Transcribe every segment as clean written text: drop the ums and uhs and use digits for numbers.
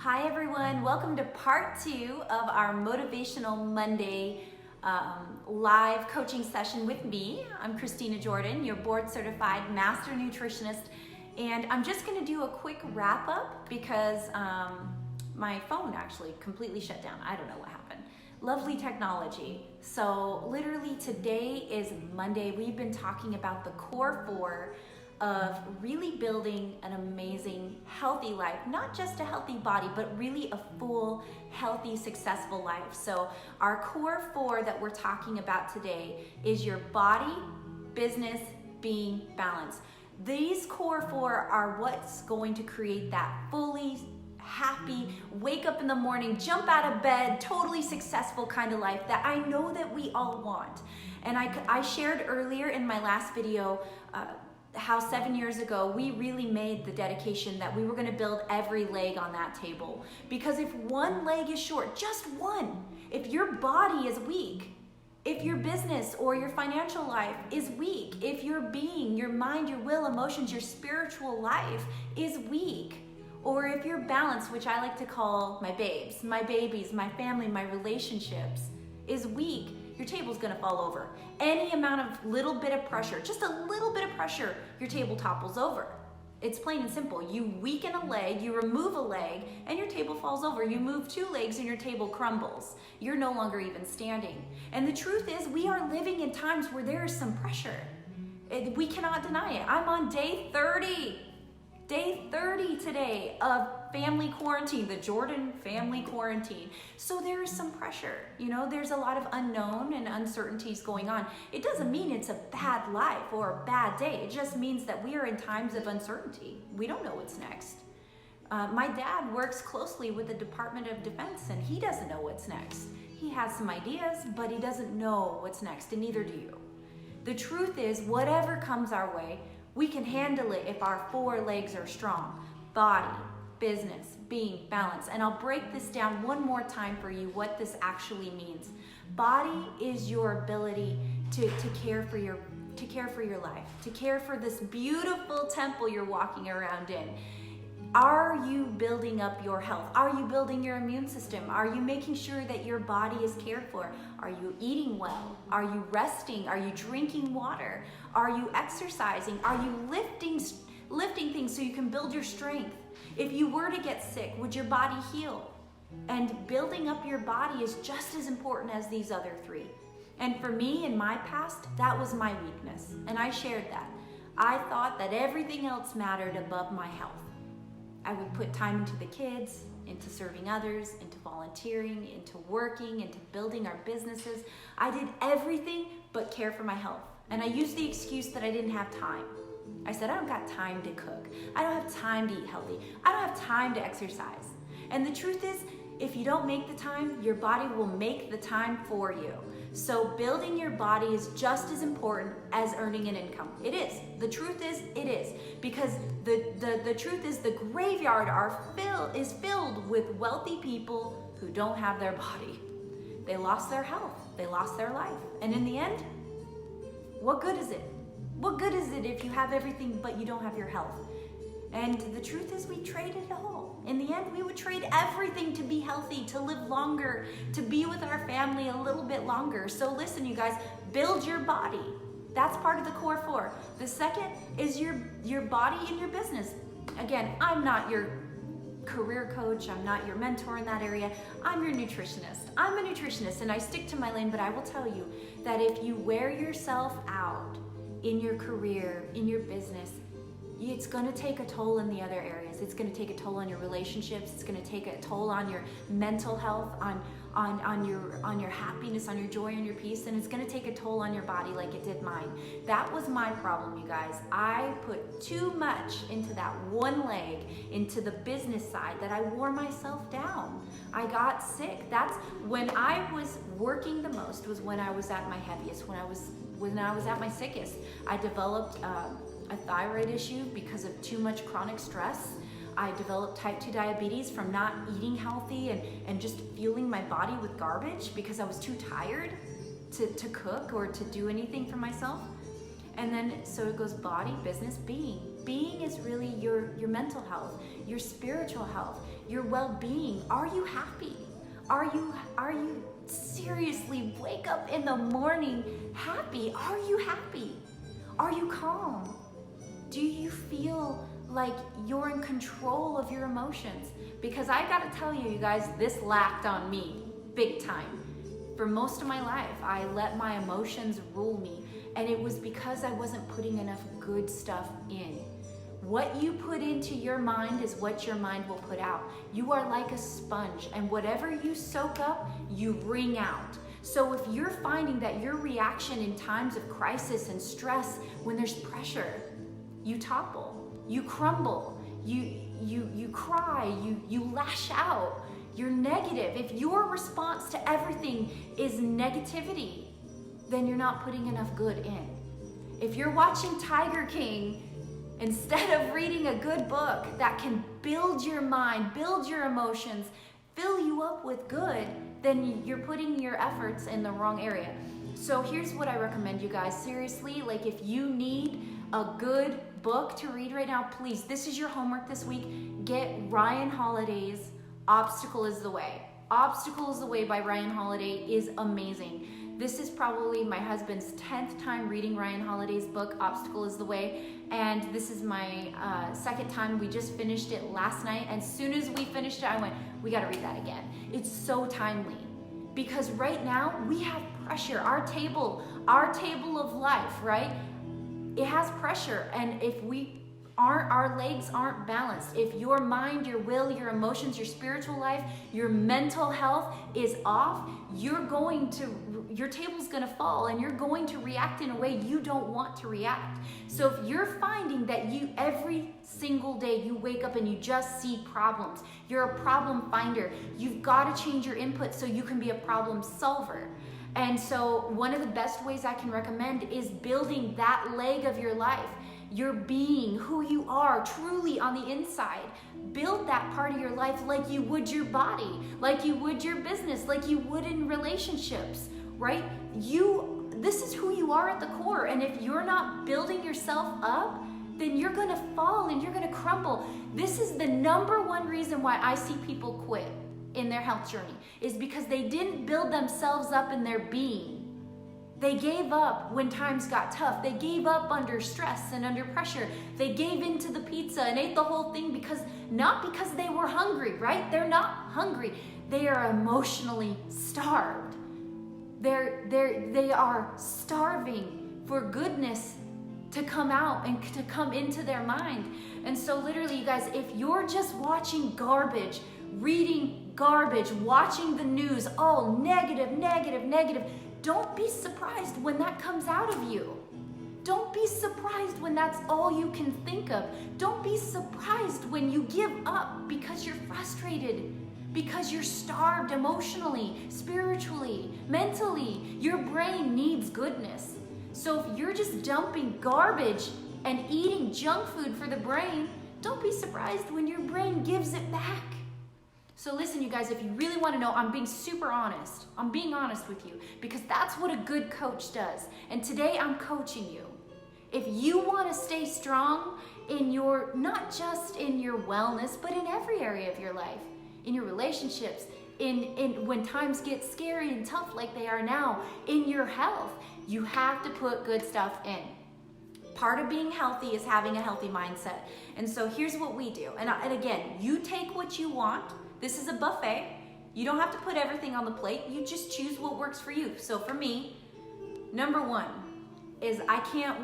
Hi everyone, welcome to part 2 of our Motivational Monday live coaching session with me. I'm Christina Jordan, your board certified Master Nutritionist, and I'm just going to do a quick wrap up because my phone actually completely shut down. I don't know what happened. Lovely technology. So literally today is Monday. We've been talking about the core 4 of really building an amazing, healthy life, not just a healthy body, but really a full, healthy, successful life. So our core 4 that we're talking about today is your body, business, being, balance. These core 4 are what's going to create that fully happy, wake up in the morning, jump out of bed, totally successful kind of life that I know that we all want. And I shared earlier in my last video how 7 years ago we really made the dedication that we were going to build every leg on that table. Because if one leg is short, just one, if your body is weak, if your business or your financial life is weak, if your being, your mind, your will, emotions, your spiritual life is weak, or if your balance, which I like to call my babes, my babies, my family, my relationships, is weak, your table's gonna fall over. Any amount of little bit of pressure, just a little bit of pressure, your table topples over. It's plain and simple. You weaken a leg, you remove a leg, and your table falls over. You move 2 legs and your table crumbles. You're no longer even standing. And the truth is, we are living in times where there is some pressure. We cannot deny it. I'm on day 30 today of family quarantine, the Jordan family quarantine. So there is some pressure. You know, there's a lot of unknown and uncertainties going on. It doesn't mean it's a bad life or a bad day. It just means that we are in times of uncertainty. We don't know what's next. My dad works closely with the Department of Defense, and he doesn't know what's next. He has some ideas, but he doesn't know what's next, and neither do you. The truth is, whatever comes our way, we can handle it if our 4 legs are strong. Body, business, being, balance. And I'll break this down one more time for you, what this actually means. Body is your ability to care for your life, to care for this beautiful temple you're walking around in. Are you building up your health? Are you building your immune system? Are you making sure that your body is cared for? Are you eating well? Are you resting? Are you drinking water? Are you exercising? Are you lifting things so you can build your strength? If you were to get sick, would your body heal? And building up your body is just as important as these other 3. And for me, in my past, that was my weakness. And I shared that. I thought that everything else mattered above my health. I would put time into the kids, into serving others, into volunteering, into working, into building our businesses. I did everything but care for my health. And I used the excuse that I didn't have time. I said, I don't got time to cook. I don't have time to eat healthy. I don't have time to exercise. And the truth is, if you don't make the time, your body will make the time for you. So building your body is just as important as earning an income. It is. The truth is, it is. Because the truth is, the graveyard is filled with wealthy people who don't have their body. They lost their health. They lost their life. And in the end, what good is it? What good is it if you have everything but you don't have your health? And the truth is, we traded it all. In the end, we would trade everything to be healthy, to live longer, to be with our family a little bit longer. So listen, you guys, build your body. That's part of the core 4. The second is your body and your business. Again, I'm not your career coach. I'm not your mentor in that area. I'm your nutritionist. I'm a nutritionist and I stick to my lane, but I will tell you that if you wear yourself out in your career, in your business, it's going to take a toll in the other areas. It's going to take a toll on your relationships. It's going to take a toll on your mental health, on your happiness, on your joy, on your peace, and it's going to take a toll on your body like it did mine. That was my problem, you guys. I put too much into that one leg, into the business side, that I wore myself down. I got sick. That's when I was working the most, was when I was at my heaviest, when I was at my sickest. I developed a thyroid issue because of too much chronic stress. I developed type 2 diabetes from not eating healthy and just fueling my body with garbage because I was too tired to cook or to do anything for myself. And then, so it goes body, business, being. Being is really your mental health, your spiritual health, your well-being. Are you happy? Are you seriously wake up in the morning happy? Are you happy? Are you calm? Do you feel like you're in control of your emotions? Because I gotta tell you, you guys, this lacked on me big time. For most of my life, I let my emotions rule me, and it was because I wasn't putting enough good stuff in. What you put into your mind is what your mind will put out. You are like a sponge, and whatever you soak up, you wring out. So if you're finding that your reaction in times of crisis and stress, when there's pressure, you topple, you crumble, you cry, you lash out, you're negative. If your response to everything is negativity, then you're not putting enough good in. If you're watching Tiger King instead of reading a good book that can build your mind, build your emotions, fill you up with good, then you're putting your efforts in the wrong area. So here's what I recommend you guys. Seriously, like if you need a good book to read right now, please, this is your homework this week. Get Ryan Holiday's Obstacle is the Way. Obstacle is the Way by Ryan Holiday is amazing. This is probably my husband's 10th time reading Ryan Holiday's book, Obstacle is the Way, and this is my second time. We just finished it last night, and as soon as we finished it, I went, we gotta read that again. It's so timely, because right now we have pressure. Our table of life, right? It has pressure, and if our legs aren't balanced, if your mind, your will, your emotions, your spiritual life, your mental health is off, your table's gonna fall, and you're going to react in a way you don't want to react. So if you're finding that every single day you wake up and you just see problems, you're a problem finder, you've got to change your input so you can be a problem solver. And so one of the best ways I can recommend is building that leg of your life, your being, who you are truly on the inside. Build that part of your life like you would your body, like you would your business, like you would in relationships, right? This is who you are at the core, and if you're not building yourself up, then you're gonna fall and you're gonna crumble. This is the number one reason why I see people quit in their health journey, is because they didn't build themselves up in their being. They gave up when times got tough. They gave up under stress and under pressure. They gave into the pizza and ate the whole thing not because they were hungry, right? They're not hungry. They are emotionally starved. They are starving for goodness to come out and to come into their mind. And so literally, you guys, if you're just watching garbage, reading garbage, watching the news, all negative, negative, negative, don't be surprised when that comes out of you. Don't be surprised when that's all you can think of. Don't be surprised when you give up because you're frustrated, because you're starved emotionally, spiritually, mentally. Your brain needs goodness. So if you're just dumping garbage and eating junk food for the brain, don't be surprised when your brain gives it back. So listen, you guys, if you really want to know, I'm being super honest. I'm being honest with you, because that's what a good coach does. And today I'm coaching you. If you want to stay strong in not just in your wellness, but in every area of your life, in your relationships, in when times get scary and tough like they are now, in your health, you have to put good stuff in. Part of being healthy is having a healthy mindset. And so here's what we do. And again, you take what you want. This is a buffet. You don't have to put everything on the plate. You just choose what works for you. So for me, number one is I can't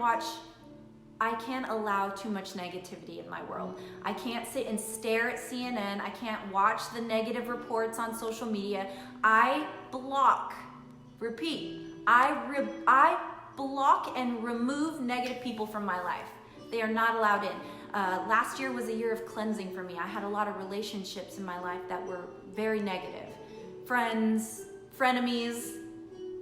allow too much negativity in my world. I can't sit and stare at CNN. I can't watch the negative reports on social media. I block and remove negative people from my life. They are not allowed in. Last year was a year of cleansing for me. I had a lot of relationships in my life that were very negative. Friends, frenemies,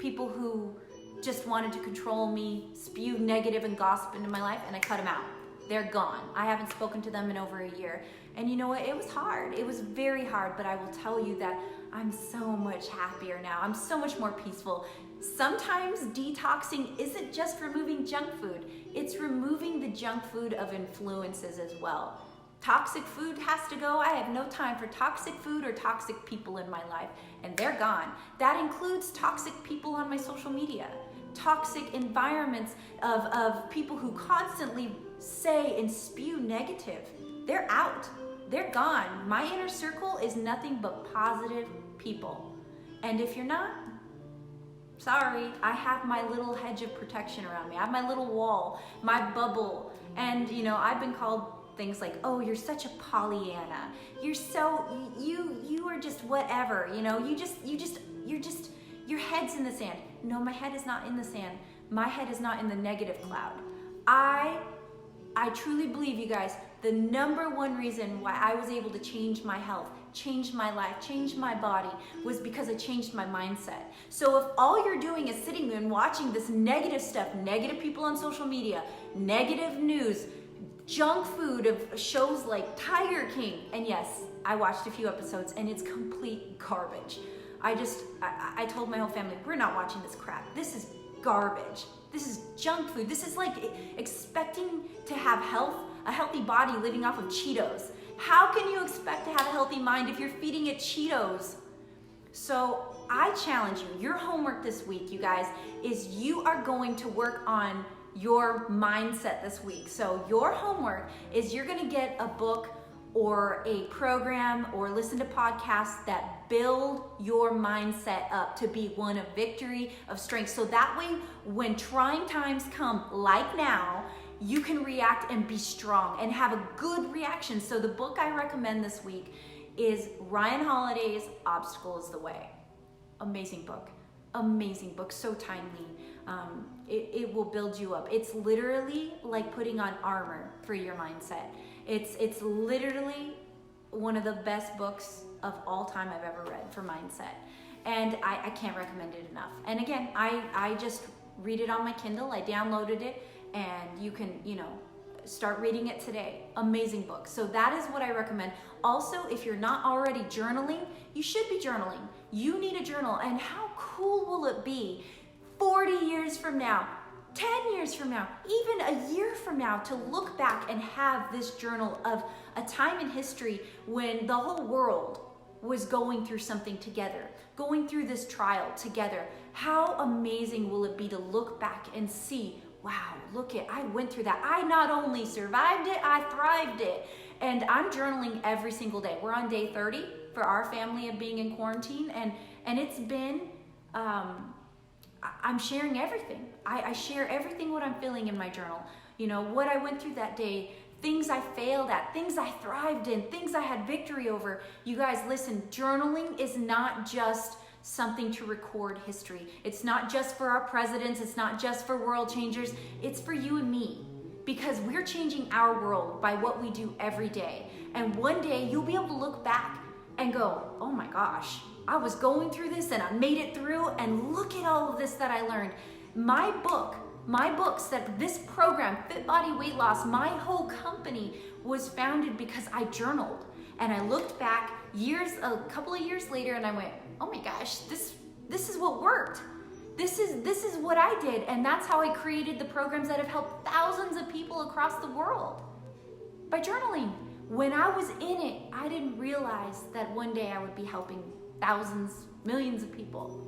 people who just wanted to control me, spew negative and gossip into my life, and I cut them out. They're gone. I haven't spoken to them in over a year. And you know what? It was hard. It was very hard, but I will tell you that I'm so much happier now. I'm so much more peaceful. Sometimes detoxing isn't just removing junk food. It's removing the junk food of influences as well. Toxic food has to go. I have no time for toxic food or toxic people in my life, and they're gone. That includes toxic people on my social media, toxic environments of people who constantly say and spew negative. They're out. They're gone. My inner circle is nothing but positive people. And if you're not, sorry, I have my little hedge of protection around me. I have my little wall, my bubble. And I've been called things like, oh, you're such a Pollyanna. You're so, you are just whatever, your head's in the sand. No, my head is not in the sand. My head is not in the negative cloud. I truly believe, you guys, the number one reason why I was able to change my health, change my life, change my body was because I changed my mindset. So if all you're doing is sitting and watching this negative stuff, negative people on social media, negative news, junk food of shows like Tiger King, and yes, I watched a few episodes and it's complete garbage. I told my whole family, we're not watching this crap. This is garbage. This is junk food. This is like expecting to have a healthy body living off of Cheetos. How can you expect to have a healthy mind if you're feeding it Cheetos? So I challenge you, your homework this week, you guys, is you are going to work on your mindset this week. So your homework is you're gonna get a book or a program or listen to podcasts that build your mindset up to be one of victory, of strength. So that way, when trying times come, like now, you can react and be strong and have a good reaction. So the book I recommend this week is Ryan Holiday's Obstacle is the Way. Amazing book, so timely. It will build you up. It's literally like putting on armor for your mindset. It's literally one of the best books of all time I've ever read for mindset. And I can't recommend it enough. And again, I just read it on my Kindle. I downloaded it, and you can, start reading it today. Amazing book. So that is what I recommend. Also, if you're not already journaling, you should be journaling. You need a journal. And how cool will it be 40 years from now, 10 years from now, even a year from now, to look back and have this journal of a time in history when the whole world was going through something together, going through this trial together. How amazing will it be to look back and see, wow, I went through that. I not only survived it, I thrived it. And I'm journaling every single day. We're on day 30 for our family of being in quarantine. And it's been, I'm sharing everything. I share everything what I'm feeling in my journal. What I went through that day, things I failed at, things I thrived in, things I had victory over. You guys, listen, journaling is not just something to record history. It's not just for our presidents. It's not just for world changers. It's for you and me, because we're changing our world by what we do every day. And one day you'll be able to look back and go, oh my gosh, I was going through this and I made it through, and look at all of this that I learned. My books, that this program, Fit Body Weight Loss, my whole company was founded because I journaled. And I looked back a couple of years later, and I went, oh my gosh, this is what worked. This is what I did. And that's how I created the programs that have helped thousands of people across the world, by journaling. When I was in it, I didn't realize that one day I would be helping thousands, millions of people.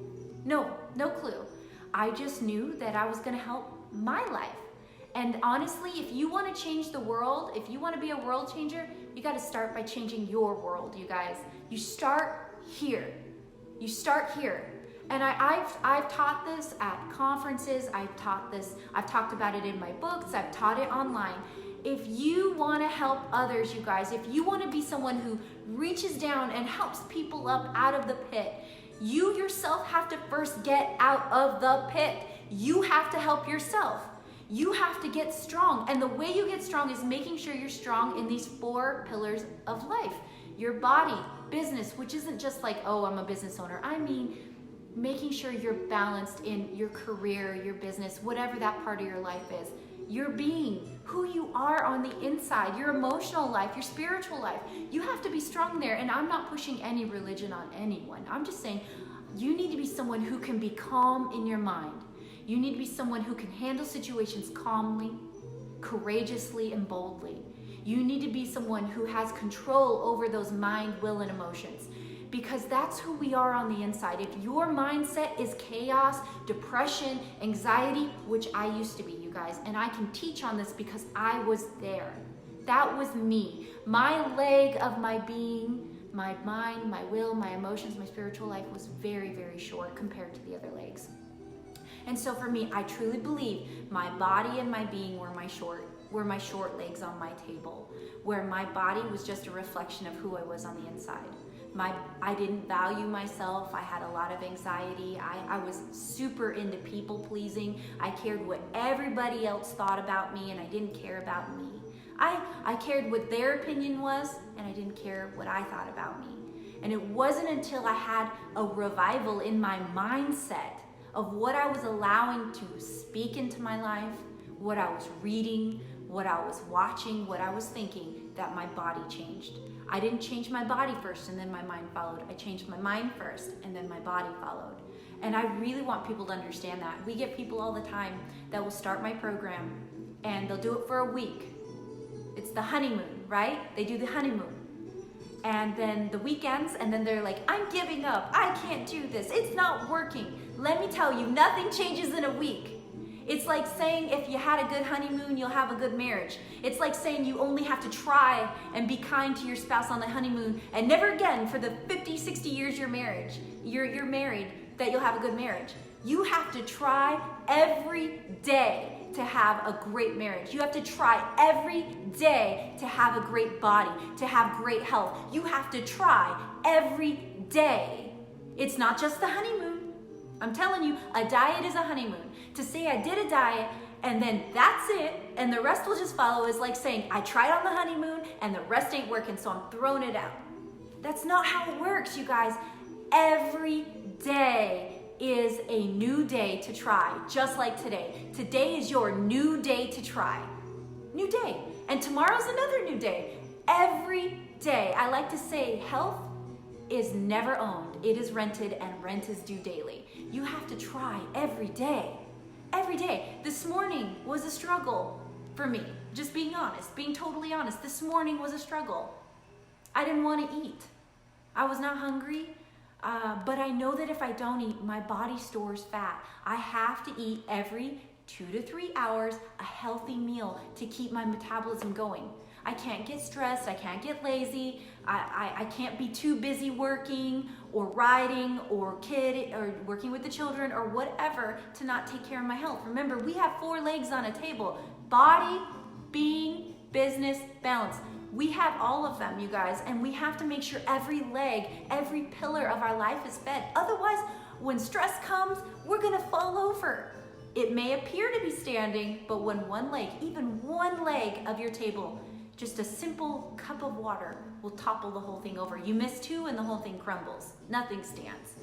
No clue. I just knew that I was gonna help my life. And honestly, if you wanna change the world, if you wanna be a world changer, you gotta start by changing your world, you guys. You start here. And I've taught this at conferences, I've talked about it in my books, I've taught it online. If you want to help others, you guys, if you want to be someone who reaches down and helps people up out of the pit, you yourself have to first get out of the pit. You have to help yourself. You have to get strong. And the way you get strong is making sure you're strong in these 4 pillars of life. Your body, business, which isn't just like, oh, I'm a business owner. I mean, making sure you're balanced in your career, your business, whatever that part of your life is. Your being, who you are on the inside, your emotional life, your spiritual life. You have to be strong there. And I'm not pushing any religion on anyone. I'm just saying you need to be someone who can be calm in your mind. You need to be someone who can handle situations calmly, courageously, and boldly. You need to be someone who has control over those mind, will, and emotions, because that's who we are on the inside. If your mindset is chaos, depression, anxiety, which I used to be, you guys, and I can teach on this because I was there. That was me. My leg of my being, my mind, my will, my emotions, my spiritual life was very, very short compared to the other legs. And so for me, I truly believe my body and my being were my short legs on my table, where my body was just a reflection of who I was on the inside. I didn't value myself. I had a lot of anxiety. I was super into people pleasing. I cared what everybody else thought about me, and I didn't care about me. I cared what their opinion was, and I didn't care what I thought about me. And it wasn't until I had a revival in my mindset of what I was allowing to speak into my life, what I was reading, what I was watching, what I was thinking, that my body changed. I didn't change my body first and then my mind followed. I changed my mind first and then my body followed. And I really want people to understand that. We get people all the time that will start my program and they'll do it for a week. It's the honeymoon, right? They do the honeymoon. And then the weekends, and then they're like, I'm giving up. I can't do this. It's not working. Let me tell you, nothing changes in a week. It's like saying if you had a good honeymoon, you'll have a good marriage. It's like saying you only have to try and be kind to your spouse on the honeymoon and never again for the 50, 60 years you're married, that you'll have a good marriage. You have to try every day to have a great marriage. You have to try every day to have a great body, to have great health. You have to try every day. It's not just the honeymoon. I'm telling you, a diet is a honeymoon. To say I did a diet and then that's it and the rest will just follow is like saying I tried on the honeymoon and the rest ain't working, so I'm throwing it out. That's not how it works, you guys. Every day is a new day to try, just like today. Today is your new day to try. New day. And tomorrow's another new day. Every day. I like to say health is never owned. It is rented, and rent is due daily. You have to try every day. Every day. This morning was a struggle for me. Just being honest, being totally honest. This morning was a struggle. I didn't want to eat. I was not hungry. But I know that if I don't eat, my body stores fat. I have to eat every 2 to 3 hours a healthy meal to keep my metabolism going. I can't get stressed, I can't get lazy, I can't be too busy working or riding or working with the children or whatever to not take care of my health. Remember, we have 4 legs on a table: body, being, business, balance. We have all of them, you guys, and we have to make sure every leg, every pillar of our life is fed. Otherwise, when stress comes, we're gonna fall over. It may appear to be standing, but when one leg, even one leg of your table, just a simple cup of water will topple the whole thing over. You miss 2 and the whole thing crumbles. Nothing stands.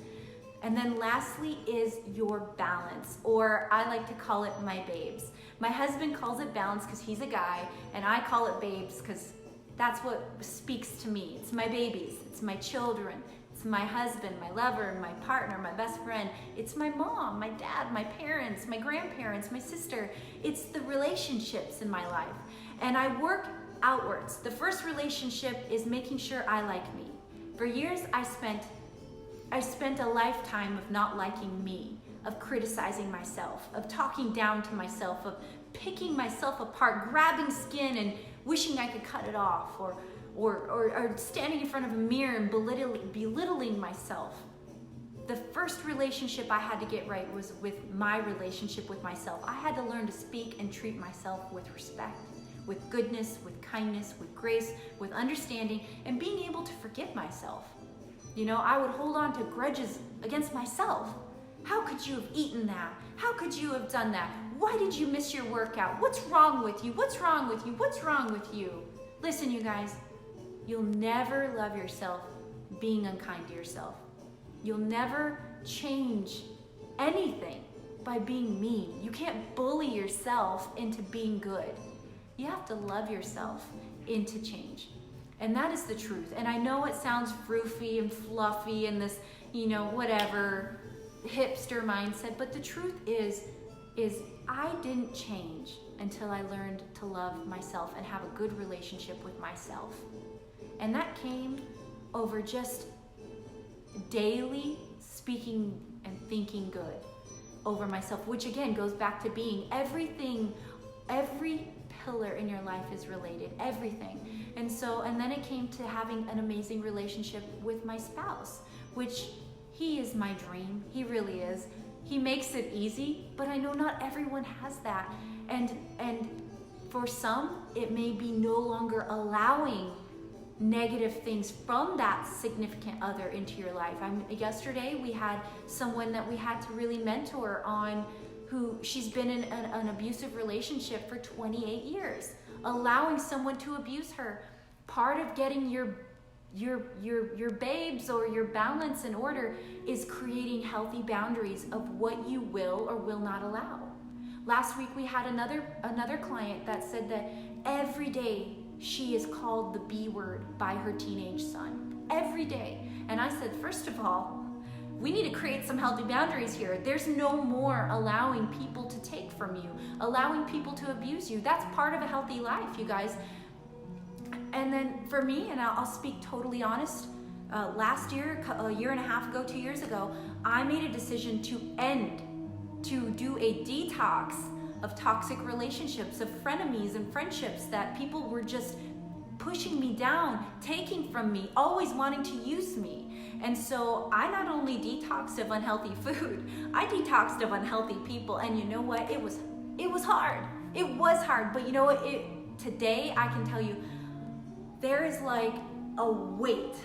And then lastly is your balance, or I like to call it my babes. My husband calls it balance because he's a guy, and I call it babes because that's what speaks to me. It's my babies, it's my children, it's my husband, my lover, my partner, my best friend. It's my mom, my dad, my parents, my grandparents, my sister. It's the relationships in my life. And I work outwards. The first relationship is making sure I like me. For years, I spent a lifetime of not liking me, of criticizing myself, of talking down to myself, of picking myself apart, grabbing skin and wishing I could cut it off, or standing in front of a mirror and belittling myself. The first relationship I had to get right was with my relationship with myself. I had to learn to speak and treat myself with respect, with goodness, with kindness, with grace, with understanding, and being able to forgive myself. You know, I would hold on to grudges against myself. How could you have eaten that? How could you have done that? Why did you miss your workout? What's wrong with you? What's wrong with you? What's wrong with you? Listen, you guys, you'll never love yourself being unkind to yourself. You'll never change anything by being mean. You can't bully yourself into being good. You have to love yourself into change. And that is the truth. And I know it sounds froofy and fluffy and this, whatever hipster mindset, but the truth is I didn't change. until I learned to love myself and have a good relationship with myself. And that came over just daily speaking and thinking good over myself, which again goes back to being everything, every pillar in your life is related, everything. And then it came to having an amazing relationship with my spouse, which he is my dream. He really is. He makes it easy, but I know not everyone has that. And for some, it may be no longer allowing negative things from that significant other into your life. Yesterday we had someone that we had to really mentor on, who she's been in an abusive relationship for 28 years, allowing someone to abuse her. Part of getting your babes or your balance in order is creating healthy boundaries of what you will or will not allow. Last week we had another client that said that every day she is called the B word by her teenage son. Every day. And I said, first of all, we need to create some healthy boundaries here. There's no more allowing people to take from you, allowing people to abuse you. That's part of a healthy life, you guys. And then for me, and I'll speak totally honest, last year, a year and a half ago, 2 years ago, I made a decision to do a detox of toxic relationships, of frenemies and friendships that people were just pushing me down, taking from me, always wanting to use me. And so I not only detoxed of unhealthy food, I detoxed of unhealthy people. And you know what? It was hard. It was hard. But you know what? Today I can tell you, there is like a weight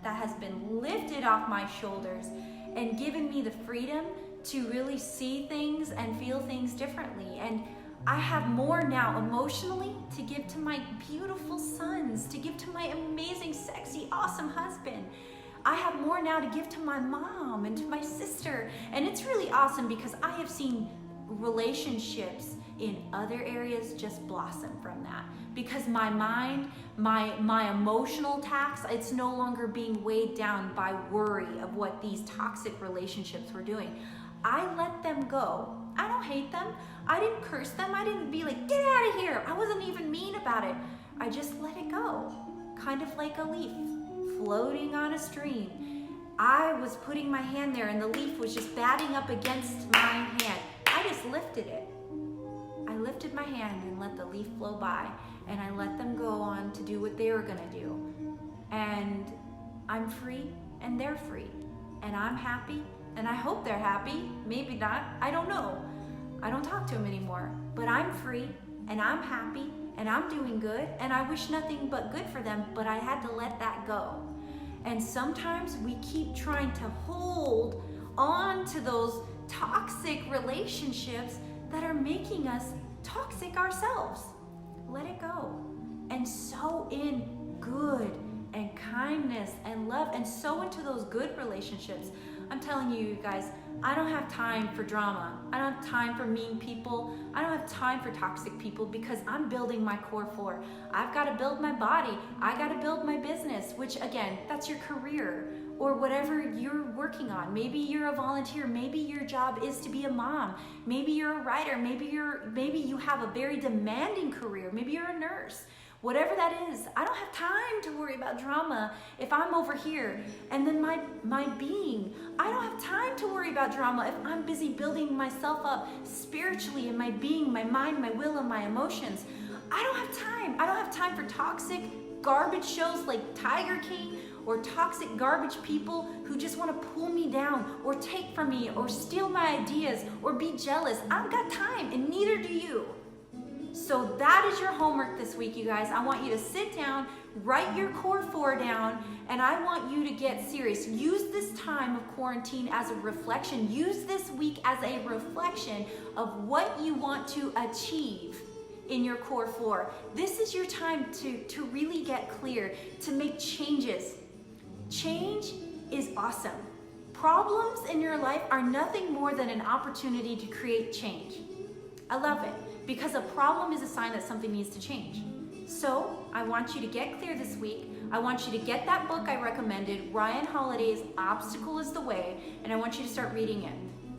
that has been lifted off my shoulders and given me the freedom to really see things and feel things differently. And I have more now emotionally to give to my beautiful sons, to give to my amazing, sexy, awesome husband. I have more now to give to my mom and to my sister. And it's really awesome because I have seen relationships in other areas just blossom from that. Because my mind, my emotional tax, it's no longer being weighed down by worry of what these toxic relationships were doing. I let them go. I don't hate them. I didn't curse them. I didn't be like, get out of here. I wasn't even mean about it. I just let it go. Kind of like a leaf floating on a stream. I was putting my hand there and the leaf was just batting up against my hand. I just lifted it. I lifted my hand and let the leaf flow by, and I let them go on to do what they were gonna do. And I'm free and they're free. And I'm happy and I hope they're happy. Maybe not, I don't know. I don't talk to them anymore, but I'm free and I'm happy and I'm doing good and I wish nothing but good for them, but I had to let that go. And sometimes we keep trying to hold on to those toxic relationships that are making us toxic ourselves. Let it go and sow in good and kindness and love and sow into those good relationships. I'm telling you guys, I don't have time for drama. I don't have time for mean people. I don't have time for toxic people because I'm building my core 4. I've got to build my body. I got to build my business, which again, that's your career or whatever you're working on. Maybe you're a volunteer. Maybe your job is to be a mom. Maybe you're a writer. Maybe you have a very demanding career. Maybe you're a nurse. Whatever that is, I don't have time to worry about drama if I'm over here. And then my being, I don't have time to worry about drama if I'm busy building myself up spiritually in my being, my mind, my will, and my emotions. I don't have time. I don't have time for toxic garbage shows like Tiger King or toxic garbage people who just want to pull me down or take from me or steal my ideas or be jealous. I've got time and neither do you. So that is your homework this week, you guys. I want you to sit down, write your core 4 down, and I want you to get serious. Use this time of quarantine as a reflection. Use this week as a reflection of what you want to achieve in your core 4. This is your time to really get clear, to make changes. Change is awesome. Problems in your life are nothing more than an opportunity to create change. I love it. Because a problem is a sign that something needs to change. So I want you to get clear this week. I want you to get that book I recommended, Ryan Holiday's Obstacle is the Way, and I want you to start reading it.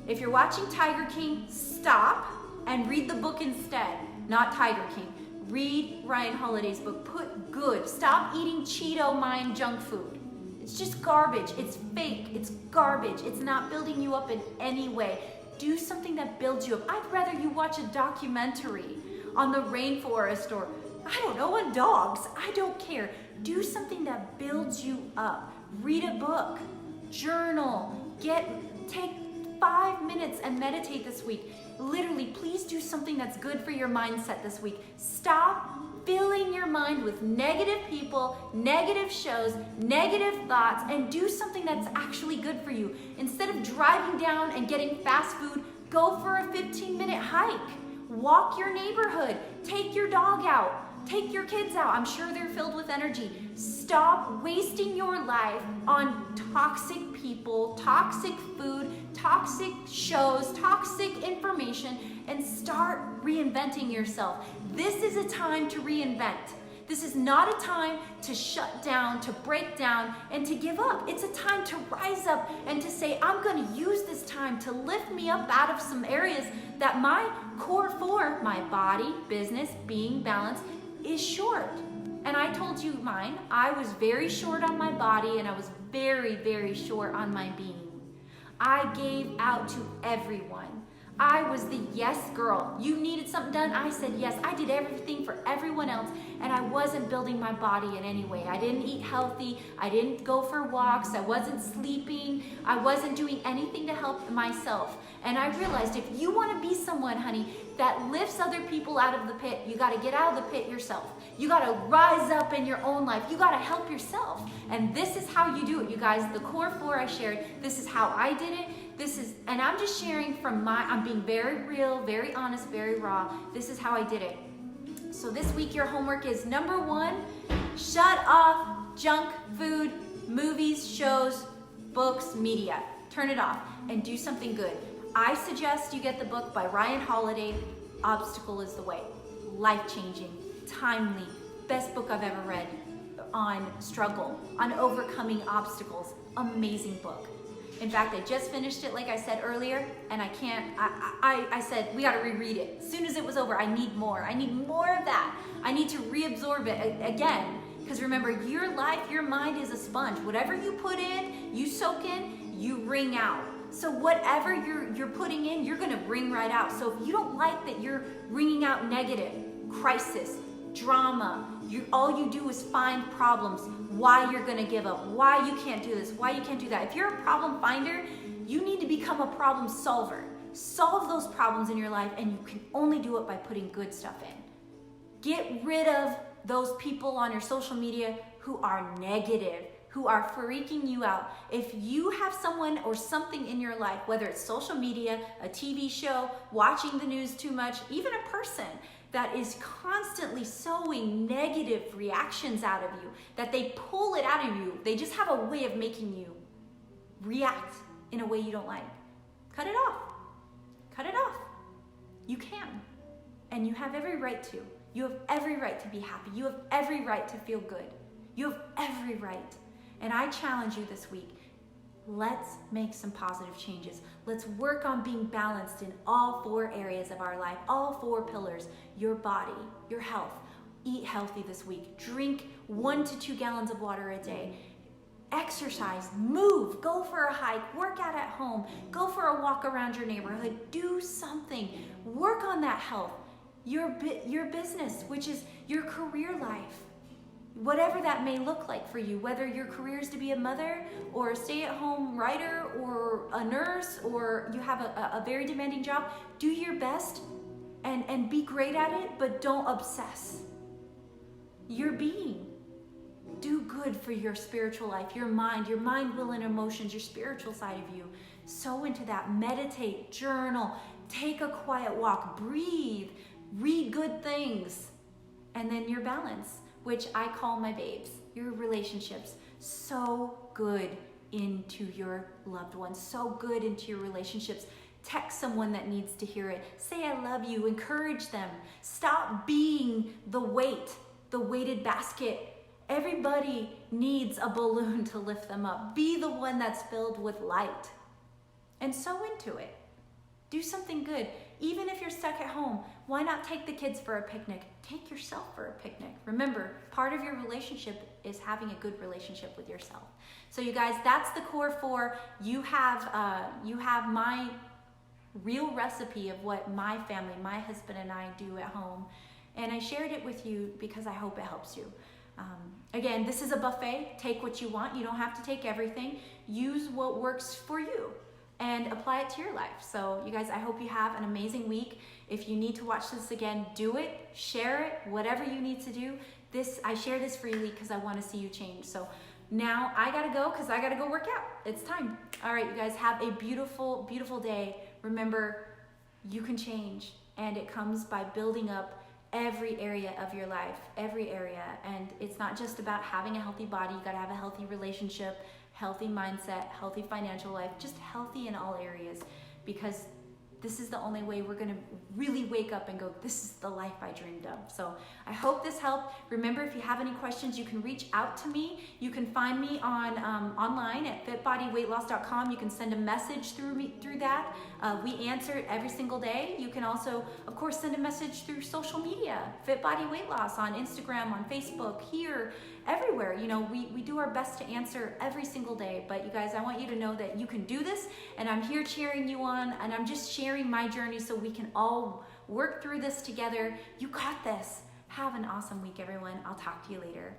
If you're watching Tiger King, stop and read the book instead. not Tiger King. Read Ryan Holiday's book. Put good. Stop eating Cheeto mind junk food. It's just garbage. It's fake. It's garbage. It's not building you up in any way. Do something that builds you up. I'd rather you watch a documentary on the rainforest or, I don't know, on dogs. I don't care. Do something that builds you up. Read a book. Journal. Take 5 minutes and meditate this week. Literally, please do something that's good for your mindset this week. Stop filling your mind with negative people, negative shows, negative thoughts, and do something that's actually good for you. Instead of driving down and getting fast food, go for a 15-minute hike. Walk your neighborhood. Take your dog out. Take your kids out. I'm sure they're filled with energy. Stop wasting your life on toxic people, toxic food, toxic shows, toxic information, and start reinventing yourself. This is a time to reinvent. This is not a time to shut down, to break down, and to give up. It's a time to rise up and to say, I'm going to use this time to lift me up out of some areas that my core for, my body, business, being balanced, is short. And I told you mine. I was very short on my body and I was very, very short on my being. I gave out to everyone. I was the yes girl. You needed something done? I said yes. I did everything for everyone else and I wasn't building my body in any way. I didn't eat healthy. I didn't go for walks. I wasn't sleeping. I wasn't doing anything to help myself. And I realized if you want to be someone, honey, that lifts other people out of the pit, you got to get out of the pit yourself. You got to rise up in your own life. You got to help yourself. And this is how you do it, you guys. The core 4 I shared, this is how I did it. And I'm just sharing from I'm being very real, very honest, very raw. This is how I did it. So this week your homework is number 1, shut off junk food, movies, shows, books, media. Turn it off and do something good. I suggest you get the book by Ryan Holiday, Obstacle is the Way. Life-changing, timely, best book I've ever read on struggle, on overcoming obstacles. Amazing book. In fact, I just finished it, like I said earlier, and I said, we gotta reread it. As soon as it was over, I need more. I need more of that. I need to reabsorb it again. Because remember, your life, your mind is a sponge. Whatever you put in, you soak in, you wring out. So whatever you're putting in, you're gonna bring right out. So if you don't like that you're wringing out negative, crisis, drama, all you do is find problems, why you're gonna give up, why you can't do this, why you can't do that. If you're a problem finder, you need to become a problem solver. Solve those problems in your life, and you can only do it by putting good stuff in. Get rid of those people on your social media who are negative, who are freaking you out. If you have someone or something in your life, whether it's social media, a TV show, watching the news too much, even a person that is constantly sowing negative reactions out of you, that they pull it out of you, they just have a way of making you react in a way you don't like. Cut it off. Cut it off. You can. And you have every right to. You have every right to be happy. You have every right to feel good. You have every right. And I challenge you this week, let's make some positive changes. Let's work on being balanced in all 4 areas of our life, all 4 pillars, your body, your health. Eat healthy this week. Drink 1 to 2 gallons of water a day. Exercise, move, go for a hike, work out at home, go for a walk around your neighborhood, do something. Work on that health, your business, which is your career life. Whatever that may look like for you, whether your career is to be a mother or a stay-at-home writer or a nurse, or you have a very demanding job, do your best and be great at it, but don't obsess. Your being. Do good for your spiritual life, your mind, will, and emotions, your spiritual side of you. Sow into that. Meditate, journal, take a quiet walk, breathe, read good things, and then your balance, which I call my babes, your relationships. So good into your loved ones, so good into your relationships. Text someone that needs to hear it. Say I love you, encourage them. Stop being the weighted basket. Everybody needs a balloon to lift them up. Be the one that's filled with light. And sow into it. Do something good. Even if you're stuck at home, why not take the kids for a picnic? Take yourself for a picnic. Remember, part of your relationship is having a good relationship with yourself. So you guys, that's the core 4. You have my real recipe of what my family, my husband and I do at home. And I shared it with you because I hope it helps you. Again, this is a buffet. Take what you want. You don't have to take everything. Use what works for you and apply it to your life. So you guys, I hope you have an amazing week. If you need to watch this again, do it, share it, whatever you need to do. I share this freely because I want to see you change. So now I gotta go because I gotta go work out. It's time. All right, you guys, have a beautiful, beautiful day. Remember, you can change, and it comes by building up every area of your life, every area. And it's not just about having a healthy body. You gotta have a healthy relationship, healthy mindset, healthy financial life, just healthy in all areas, because this is the only way we're gonna really wake up and go, this is the life I dreamed of. So I hope this helped. Remember, if you have any questions, you can reach out to me. You can find me on online at fitbodyweightloss.com. You can send a message through that. We answer it every single day. You can also, of course, send a message through social media, Fit Body Weight Loss on Instagram, on Facebook, here, everywhere. You know, we do our best to answer every single day. But you guys, I want you to know that you can do this, and I'm here cheering you on, and I'm just sharing my journey so we can all work through this together. You got this. Have an awesome week, everyone. I'll talk to you later.